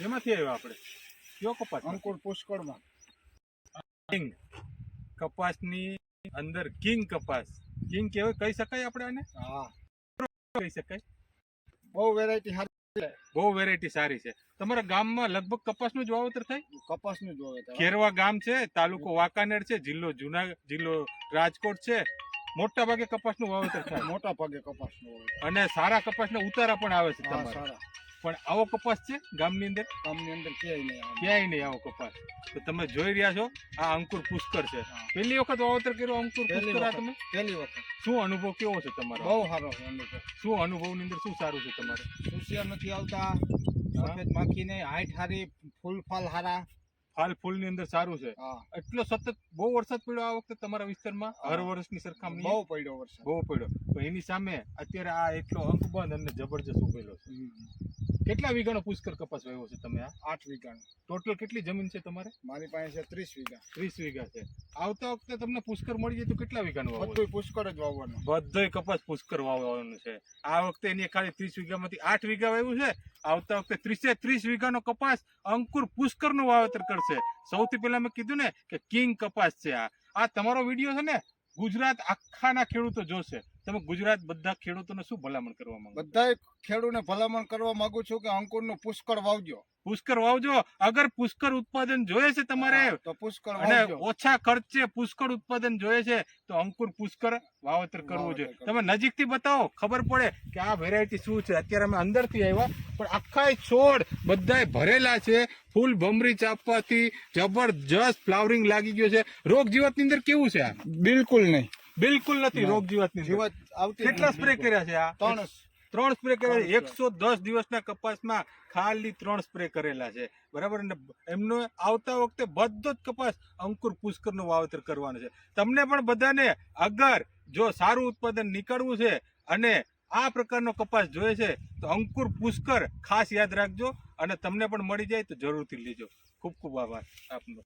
એમાંથી આવ્યો આપણે કયો કપાસ? અંકુર પુષ્કળમાં કિંગ કપાસની અંદર કિંગ કપાસ, કિંગ કહેવાય, કહી શકાય આપણે આને? હા કહી શકાય. બહુ વેરાયટી સારી બહુ વેરાયટી સારી છે. તમારા ગામમાં લગભગ કપાસનું જ વાવેતર થાય? કપાસનું જોવે ખેરવા ગામ છે, તાલુકો વાંકાનેર છે, જિલ્લો જિલ્લો રાજકોટ છે. મોટા ભાગે કપાસનું વાવેતર થાય. મોટા ભાગે કપાસનું હોય. અને સારા કપાસના ઉતારા પણ આવે છે હા તમારે. સારા પણ આવો કપાસ છે ગામની અંદર? ગામની અંદર ક્યાંય નહીં આવે. ક્યાંય નહીં આવો કપાસ. તો તમે જોઈ રહ્યા છો આ અંકુર પુષ્કર છે. પહેલી વખત વાવેતર કર્યો અંકુર પુષ્કર આ તમે? પહેલી વખત. શું અનુભવ કેવો છે તમારો? બહુ સારો છે અનુભવ. શું અનુભવની અંદર શું સારું છે તમારે? સુસિયા નથી આવતા, સફેદ માખી નહીં, હાઈટ સારી, ફૂલ ફાલ સારા. ફૂલની અંદર સારું છે. હા એટલો સતત બહુ વરસાદ પડ્યો આ વખતે તમારા વિસ્તારમાં? હર વર્ષની સરખામણી બહુ પડ્યો વરસાદ. બહુ પડ્યો. તો એની સામે અત્યારે આ એટલો અંકબંધ અને જબરજસ્ત ઉભેલો છે. કેટલા વીઘાનો પુષ્કર કપાસ વાવ્યો છે તમે? આ 8 વીઘાનો. ટોટલ કેટલી જમીન છે તમારે? મારી પાસે છે 30 વીઘા. 30 વીઘા છે. આવતા વખતે તમને પુષ્કર મળી જાય તો કેટલા વીઘાનું વાવવાનું? બધું પુષ્કળ જ વાવવાનું. બધોય કપાસ પુષ્કર વાવવાનું છે. આ વખતે એની ખાલી 30 વીઘામાંથી 8 વીઘા વાવ્યું છે. આવતા વખતે 30 વીઘાનો કપાસ અંકુર પુષ્કરનું વાવેતર કરશે. સૌથી પહેલા મેં કીધું ને કે કિંગ કપાસ છે. આ તમારો વિડીયો છે ને ગુજરાત આખાના ખેડૂતો જોશે. તમે ગુજરાત બધા ખેડૂતોને શું ભલામણ કરવા માંગો? બધાય ખેડૂતને ભલામણ કરવા માંગુ છું કે અંકુરનું પુષ્કળ વાવજો. પુષ્કર વાવજો. અગર પુષ્કર ઉત્પાદન જોઈએ છે તમારે તો પુષ્કળ અને વાવજો. ઓછા ખર્ચે પુષ્કળ ઉત્પાદન જોઈએ છે તો અંકુર પુષ્કર વાવેતર કરવું જોઈએ. તમે નજીકથી બતાવો, ખબર પડે કે આ વેરાયટી શું છે. અત્યારે અમે અંદરથી આવ્યા પણ આખા છોડ બધાય ભરેલા છે. ફૂલ ભમરી ચાપવાથી જબરજસ્ત ફ્લાવરિંગ લાગી ગયો છે. રોગ જીવાતની અંદર કેવું છે? આ બિલકુલ નહીં. બિલકુલ નથી રોગ જીવાતની અંદર. જીવાત આવતી કેટલા સ્પ્રે કર્યા છે? આ 3 સ્પ્રે કર્યા છે. 110 દિવસના કપાસમાં ખાલી 3 સ્પ્રે કરેલા છે. બરાબર ને? એમનો આવતા વખતે બધો જ કપાસ અંકુર પુષ્કરનું વાવેતર કરવાનું છે. તમને પણ બધાને અગર જો સારું ઉત્પાદન નીકળવું છે અને આ પ્રકારનો કપાસ જોઈએ છે તો અંકુર પુષ્કર ખાસ યાદ રાખજો અને તમને પણ મળી જાય તો જરૂરથી લેજો. ખૂબ ખૂબ આભાર આપનો.